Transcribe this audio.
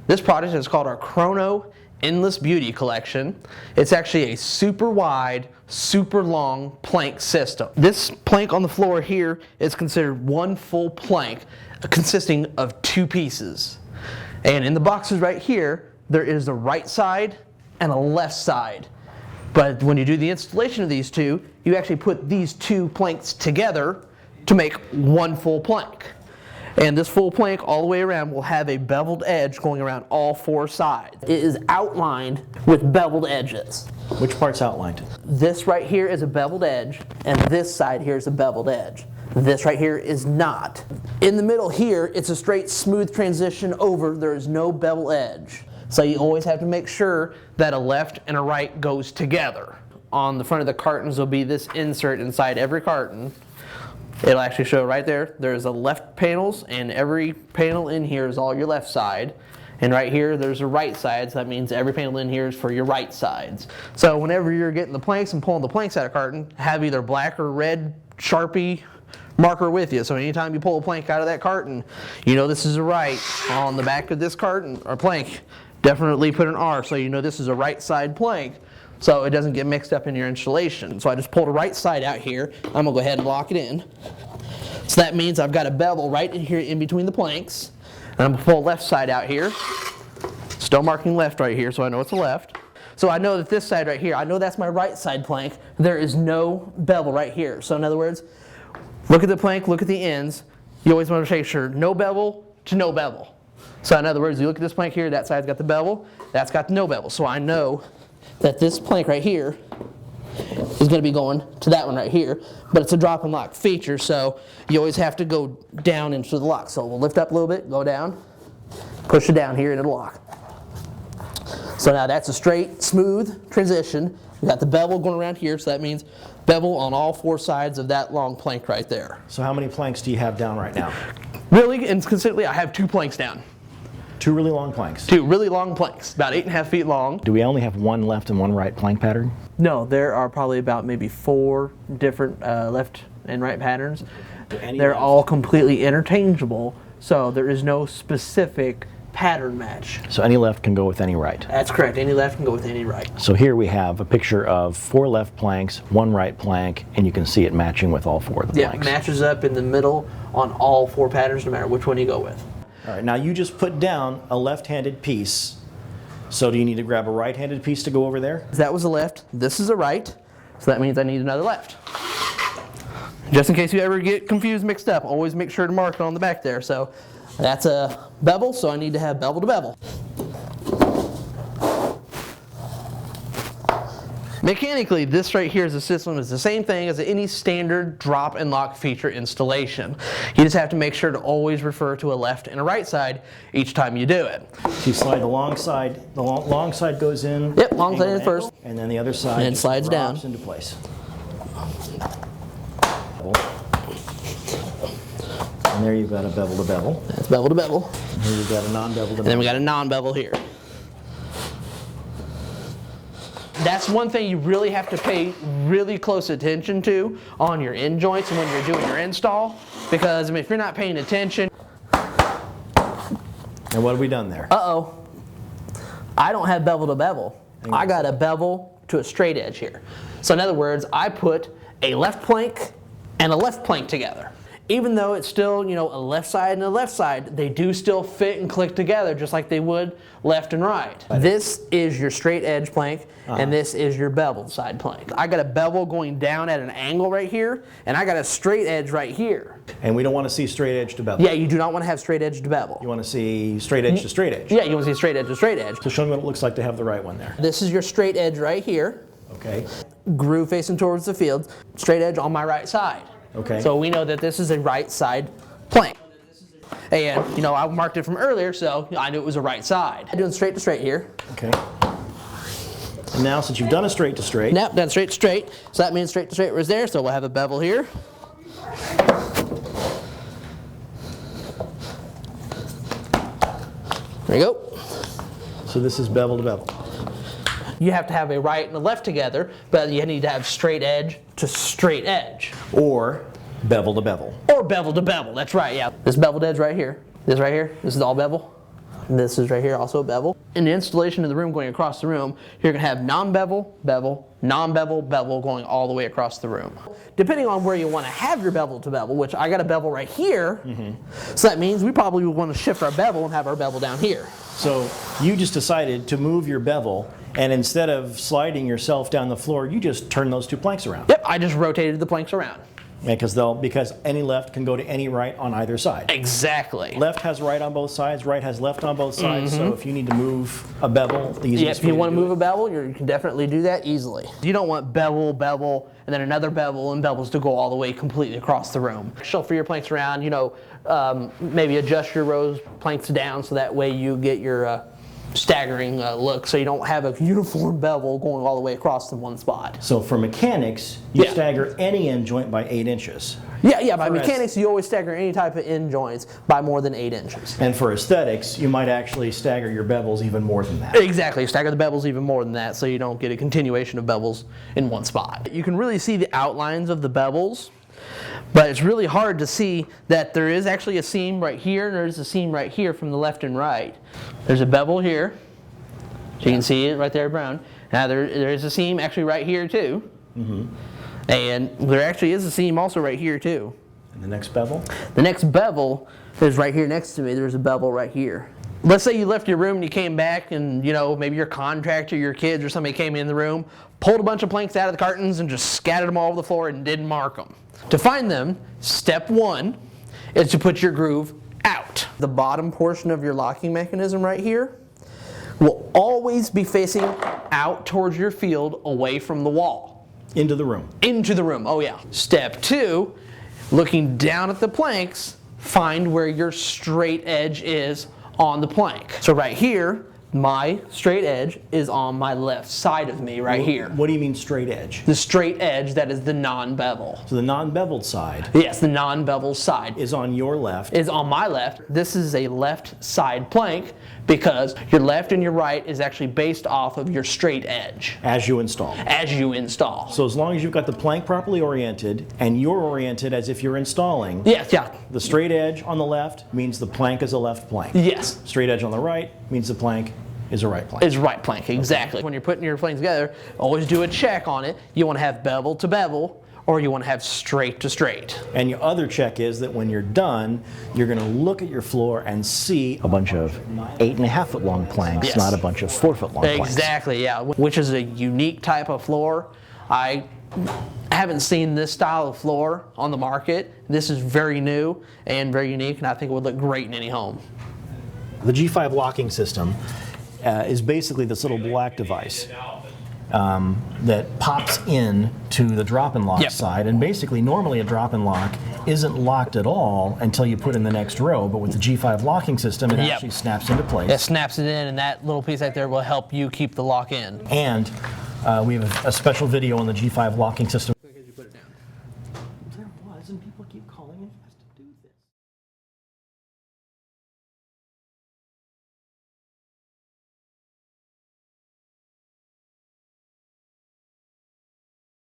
This product is called our Chrono Endless Beauty Collection. It's actually a super wide, super long plank system. This plank on the floor here is considered one full plank consisting of 2 pieces. And in the boxes right here, there is a right side and a left side. But when you do the installation of these two, you actually put these 2 planks together to make one full plank. And this full plank all the way around will have a beveled edge going around all 4 sides. It is outlined with beveled edges. Which part's outlined? This right here is a beveled edge, and this side here is a beveled edge. This right here is not. In the middle here, it's a straight, smooth transition over. There is no bevel edge. So you always have to make sure that a left and a right goes together. On the front of the cartons will be this insert inside every carton. It'll actually show right there. There's a left panels, and every panel in here is all your left side. And right here, there's a right side, so that means every panel in here is for your right sides. So whenever you're getting the planks and pulling the planks out of carton, have either black or red Sharpie marker with you. So anytime you pull a plank out of that carton, you know this is a right. On the back of this carton or plank, definitely put an R so you know this is a right side plank, so it doesn't get mixed up in your installation. So I just pulled a right side out here. I'm going to go ahead and lock it in. So that means I've got a bevel right in here in between the planks. And I'm going to pull left side out here. Still marking left right here so I know it's a left. So I know that this side right here, I know that's my right side plank. There is no bevel right here. So in other words, look at the plank, look at the ends. You always want to make sure no bevel to no bevel. So in other words, you look at this plank here, that side's got the bevel, that's got no bevel. So I know that this plank right here is going to be going to that one right here, but it's a drop and lock feature, so you always have to go down into the lock. So we'll lift up a little bit, go down, push it down here, and it'll lock. So now that's a straight, smooth transition. We got the bevel going around here, so that means bevel on all 4 sides of that long plank right there. So how many planks do you have down right now? Really and consistently, I have 2 planks down. 2 really long planks? 2 really long planks, about 8.5 feet long. Do we only have 1 left and 1 right plank pattern? No, there are probably about maybe 4 different left and right patterns. They're all completely interchangeable, so there is no specific pattern match. So any left can go with any right? That's correct. Any left can go with any right. So here we have a picture of 4 left planks, 1 right plank, and you can see it matching with all 4 of the planks. Yeah, it matches up in the middle on all 4 patterns, no matter which one you go with. All right, now you just put down a left-handed piece. So do you need to grab a right-handed piece to go over there? That was a left. This is a right. So that means I need another left. Just in case you ever get confused, mixed up, always make sure to mark it on the back there. So that's a bevel, so I need to have bevel to bevel. Mechanically, this right here is a system is the same thing as any standard drop and lock feature installation. You just have to make sure to always refer to a left and a right side each time you do it. So you slide the long side goes in. Yep, long side in first. And then the other side and slides down into place. And there you've got a bevel to bevel. That's bevel to bevel. And here you've got a non-bevel to bevel. And then we got a non-bevel here. That's one thing you really have to pay really close attention to on your end joints and when you're doing your install, because if you're not paying attention. And what have we done there? Uh-oh. I don't have bevel to bevel. I got a bevel to a straight edge here. So in other words, I put a left plank and a left plank together. Even though it's still, you know, a left side and a left side, they do still fit and click together just like they would left and right. This is your straight edge plank, and this is your beveled side plank. I got a bevel going down at an angle right here, and I got a straight edge right here. And we don't want to see straight edge to bevel. Yeah, you do not want to have straight edge to bevel. You want to see straight edge to straight edge. Yeah, you want to see straight edge to straight edge. So show me what it looks like to have the right one there. This is your straight edge right here. Okay. Groove facing towards the field. Straight edge on my right side. Okay. So we know that this is a right side plank. And, you know, I marked it from earlier, so I knew it was a right side. I'm doing straight to straight here. Okay. And now, since you've done a straight to straight. Yep, done straight to straight. So that means straight to straight was there, so we'll have a bevel here. There you go. So this is bevel to bevel. You have to have a right and a left together, but you need to have straight edge to straight edge. Or bevel to bevel. Or bevel to bevel, that's right, yeah. This beveled edge right here, this right here, this is all bevel. And this is right here, also a bevel. In the installation of the room going across the room, you're gonna have non-bevel, bevel, non-bevel, bevel going all the way across the room. Depending on where you wanna have your bevel to bevel, which I got a bevel right here, so that means we probably would wanna shift our bevel and have our bevel down here. So you just decided to move your bevel, and instead of sliding yourself down the floor, you just turn those two planks around. Yep, I just rotated the planks around. Yeah, because any left can go to any right on either side. Exactly. Left has right on both sides, right has left on both sides, so if you need to move a bevel, the easiest If you want to move it. a bevel, you can definitely do that easily. You don't want bevel, bevel, and then another bevel and bevels to go all the way completely across the room. Shuffle your planks around, you know, maybe adjust your rows planks down so that way you get your staggering look, so you don't have a uniform bevel going all the way across in one spot. So for mechanics, you stagger any end joint by 8 inches. Yeah, by mechanics you always stagger any type of end joints by more than 8 inches. And for aesthetics, you might actually stagger your bevels even more than that. Exactly, stagger the bevels even more than that so you don't get a continuation of bevels in one spot. You can really see the outlines of the bevels, but it's really hard to see that there is actually a seam right here and there's a seam right here from the left and right. There's a bevel here, so you can see it right there brown. Now there is a seam actually right here too. And there actually is a seam also right here too. And the next bevel? The next bevel is right here next to me. There's a bevel right here. Let's say you left your room and you came back and, you know, maybe your contractor, your kids, or somebody came in the room, pulled a bunch of planks out of the cartons and just scattered them all over the floor and didn't mark them. To find them, step 1 is to put your groove out. The bottom portion of your locking mechanism right here will always be facing out towards your field away from the wall. Into the room. Into the room, oh yeah. Step 2, looking down at the planks, find where your straight edge is on the plank. So right here, my straight edge is on my left side of me right here. What do you mean straight edge? The straight edge that is the non-bevel. So the non-beveled side Yes, the non-bevel side is on your left. is on my left. This is a left side plank because your left and your right is actually based off of your straight edge As you install. as you install. So as long as you've got the plank properly oriented and you're oriented as if you're installing, Yes, yeah. the straight edge on the left means the plank is a left plank. Yes. Straight edge on the right means the plank is a right plank. Is right plank, exactly. When you're putting your planks together, always do a check on it. You want to have bevel to bevel, or you want to have straight to straight. And your other check is that when you're done, you're going to look at your floor and see a bunch of 8.5 foot long planks, Yes. not a bunch of 4 foot long planks. Exactly, yeah. Which is a unique type of floor. I haven't seen this style of floor on the market. This is very new and very unique, and I think it would look great in any home. The G5 locking system is basically this little black device that pops in to the drop-in lock Yep. side, and basically normally a drop-in lock isn't locked at all until you put in the next row, but with the G5 locking system it Yep. actually snaps into place. It snaps it in, and that little piece right there will help you keep the lock in. And we have a special video on the G5 locking system